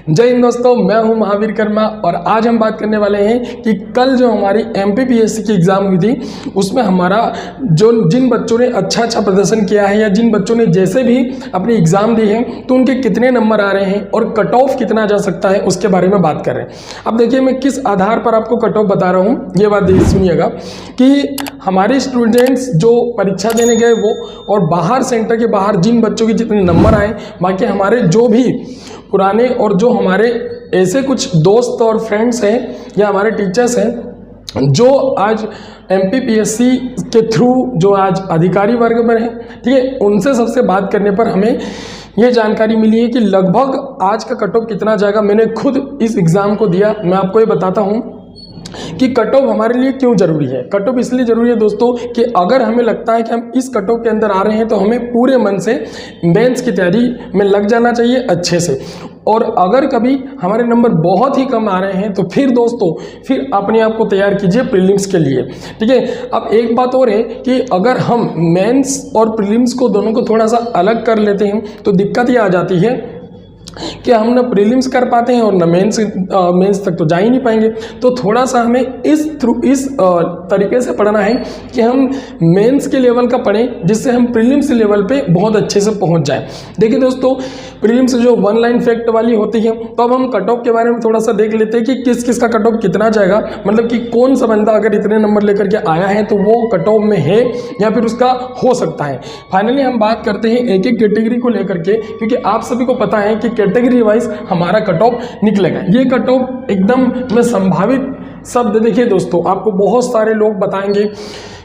जय हिंद दोस्तों, मैं हूं महावीर कर्मा और आज हम बात करने वाले हैं कि कल जो हमारी एमपीपीएससी की एग्ज़ाम हुई थी उसमें हमारा जिन बच्चों ने अच्छा प्रदर्शन किया है या जिन बच्चों ने जैसे भी अपनी एग्ज़ाम दी है तो उनके कितने नंबर आ रहे हैं और कट ऑफ कितना जा सकता है उसके बारे में बात कर रहे हैं। अब देखिए मैं किस आधार पर आपको कट ऑफ बता रहा हूँ, ये बात सुनिएगा कि हमारे स्टूडेंट्स जो परीक्षा देने गए वो और बाहर सेंटर के बाहर जिन बच्चों के जितने नंबर आए, बाकी हमारे जो भी पुराने और जो हमारे ऐसे कुछ दोस्त और फ्रेंड्स हैं या हमारे टीचर्स हैं जो आज एमपीपीएससी के थ्रू जो आज अधिकारी वर्ग में हैं, ठीक है, उनसे सबसे बात करने पर हमें ये जानकारी मिली है कि लगभग आज का कट ऑफ कितना जाएगा। मैंने खुद इस एग्ज़ाम को दिया, मैं आपको ये बताता हूँ कि कट ऑफ हमारे लिए क्यों ज़रूरी है। कट ऑफ इसलिए ज़रूरी है दोस्तों कि अगर हमें लगता है कि हम इस कट ऑफ के अंदर आ रहे हैं तो हमें पूरे मन से मेंस की तैयारी में लग जाना चाहिए अच्छे से। और अगर कभी हमारे नंबर बहुत ही कम आ रहे हैं तो फिर दोस्तों फिर अपने आप को तैयार कीजिए प्रीलिम्स के लिए, ठीक है। अब एक बात और है कि अगर हम मेंस और प्रीलिम्स को दोनों को थोड़ा सा अलग कर लेते हैं तो दिक्कत ये आ जाती है कि हम न प्रीलिम्स कर पाते हैं और न मेंस तक तो जा ही नहीं पाएंगे। तो थोड़ा सा हमें इस तरीके से पढ़ना है कि हम मेंस के लेवल का पढ़ें जिससे हम प्रीलिम्स लेवल पे बहुत अच्छे से पहुंच जाएं। देखिए दोस्तों, प्रीलिम्स जो वन लाइन फैक्ट वाली होती है, तो अब हम कट ऑफ के बारे में थोड़ा सा देख लेते हैं कि किस किस का कट ऑफ कितना जाएगा, मतलब कि कौन सा बंदा अगर इतने नंबर लेकर के आया है तो वो कट ऑफ में है या फिर उसका हो सकता है। फाइनली हम बात करते हैं एक एक कैटेगरी को लेकर के, क्योंकि आप सभी को पता है कि कैटेगरी वाइज हमारा कट ऑफ निकलेगा। ये कट ऑफ एकदम में संभावित शब्द, देखिए दोस्तों आपको बहुत सारे लोग बताएंगे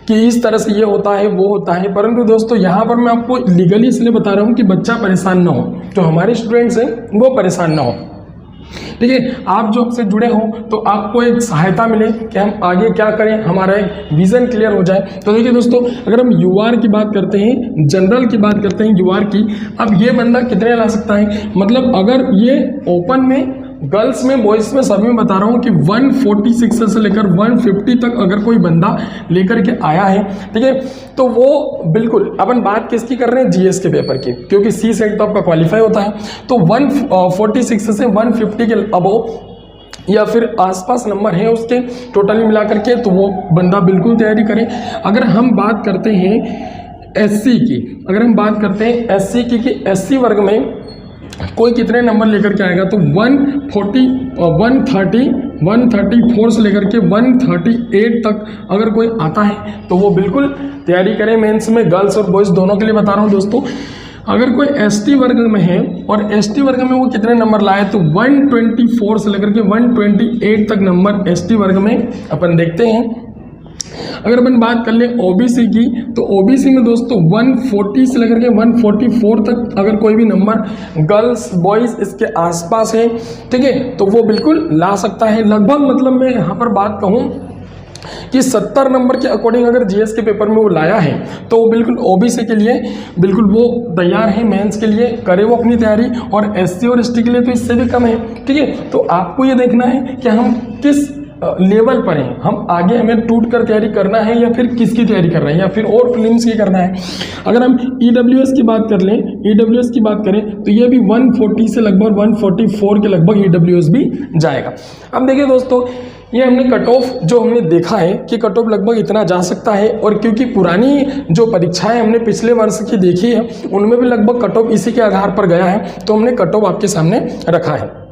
कि इस तरह से ये होता है वो होता है, परंतु दोस्तों यहाँ पर मैं आपको लीगली इसलिए बता रहा हूँ कि बच्चा परेशान ना हो, जो हमारे स्टूडेंट्स हैं वो परेशान ना हो, ठीक है। आप जो आपसे जुड़े हो तो आपको एक सहायता मिले कि हम आगे क्या करें, हमारा एक विजन क्लियर हो जाए। तो देखिए दोस्तों, अगर हम यूआर की बात करते हैं, जनरल की बात करते हैं यूआर की, अब ये बंदा कितने ला सकता है, मतलब अगर ये ओपन में गर्ल्स में बॉयज़ में सभी में बता रहा हूँ कि 146 से लेकर 150 तक अगर कोई बंदा लेकर के आया है, ठीक है, तो वो बिल्कुल अपन बात किसकी कर रहे हैं, जीएस के पेपर की, क्योंकि सी सेट तो आपका क्वालिफाई होता है। तो 146 से 150 के अबव या फिर आसपास नंबर है उसके टोटली मिला करके, तो वो बंदा बिल्कुल तैयारी करे। अगर हम बात करते हैं एससी की, अगर हम बात करते हैं एससी की कि एससी वर्ग में कोई कितने नंबर लेकर के आएगा, तो 134 से लेकर के 138 तक अगर कोई आता है तो वो बिल्कुल तैयारी करें मेंस में, गर्ल्स और बॉयज़ दोनों के लिए बता रहा हूँ दोस्तों। अगर कोई एसटी वर्ग में है और एसटी वर्ग में वो कितने नंबर लाए, तो 124 से लेकर के 128 तक नंबर एसटी वर्ग में अपन देखते हैं। अगर अपन बात कर ले ओबीसी की, तो ओबीसी में दोस्तों 140 से लेकर के 144 तक अगर कोई भी नंबर गर्ल्स बॉयज़ इसके आसपास है, ठीक है, तो वो बिल्कुल ला सकता है। लगभग मतलब मैं यहाँ पर बात कहूँ कि 70 नंबर के अकॉर्डिंग अगर जीएस के पेपर में वो लाया है तो बिल्कुल ओबीसी के लिए बिल्कुल वो तैयार है, मेंस के लिए करे वो अपनी तैयारी, और एससी और एसटी के लिए तो इससे भी कम है, ठीक है। तो आपको ये देखना है कि हम किस लेवल पर हैं, हम आगे हमें टूट कर तैयारी करना है या फिर किसकी तैयारी कर रहे हैं या फिर और फिल्म्स की करना है। अगर हम ईडब्ल्यूएस की बात कर लें, ईडब्ल्यूएस की बात करें तो ये भी 140 से लगभग 144 के लगभग ईडब्ल्यूएस भी जाएगा। अब देखिए दोस्तों, ये हमने कट ऑफ जो हमने देखा है कि कट ऑफ लगभग इतना जा सकता है, और क्योंकि पुरानी जो परीक्षाएं हमने पिछले वर्ष की देखी है उनमें भी लगभग कट ऑफ इसी के आधार पर गया है, तो हमने कट ऑफ आपके सामने रखा है।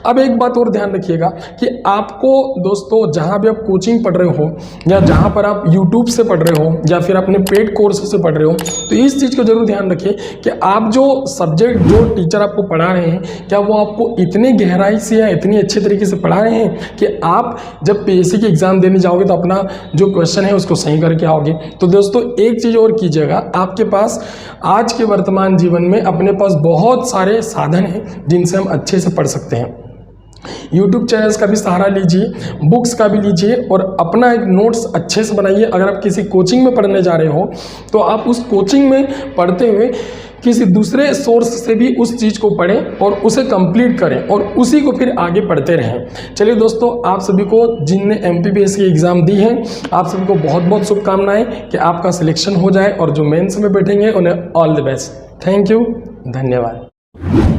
अब एक बात और ध्यान रखिएगा कि आपको दोस्तों जहाँ भी आप कोचिंग पढ़ रहे हो या जहाँ पर आप YouTube से पढ़ रहे हो या फिर अपने पेड कोर्स से पढ़ रहे हो, तो इस चीज़ को जरूर ध्यान रखिए कि आप जो सब्जेक्ट जो टीचर आपको पढ़ा रहे हैं क्या वो आपको इतनी गहराई से या इतनी अच्छे तरीके से पढ़ा रहे हैं कि आप जब पीएससी की एग्ज़ाम देने जाओगे तो अपना जो क्वेश्चन है उसको सही करके आओगे। तो दोस्तों एक चीज़ और कीजिएगा, आपके पास आज के वर्तमान जीवन में अपने पास बहुत सारे साधन हैं जिनसे हम अच्छे से पढ़ सकते हैं। YouTube चैनल्स का भी सहारा लीजिए, बुक्स का भी लीजिए और अपना एक नोट्स अच्छे से बनाइए। अगर आप किसी कोचिंग में पढ़ने जा रहे हो तो आप उस कोचिंग में पढ़ते हुए किसी दूसरे सोर्स से भी उस चीज़ को पढ़ें और उसे कंप्लीट करें और उसी को फिर आगे पढ़ते रहें। चलिए दोस्तों, आप सभी को जिनने एमपीपीएससी की एग्ज़ाम दी है आप सभी को बहुत बहुत शुभकामनाएं कि आपका सिलेक्शन हो जाए और जो मेंस में बैठेंगे उन्हें all the best. Thank you, धन्यवाद।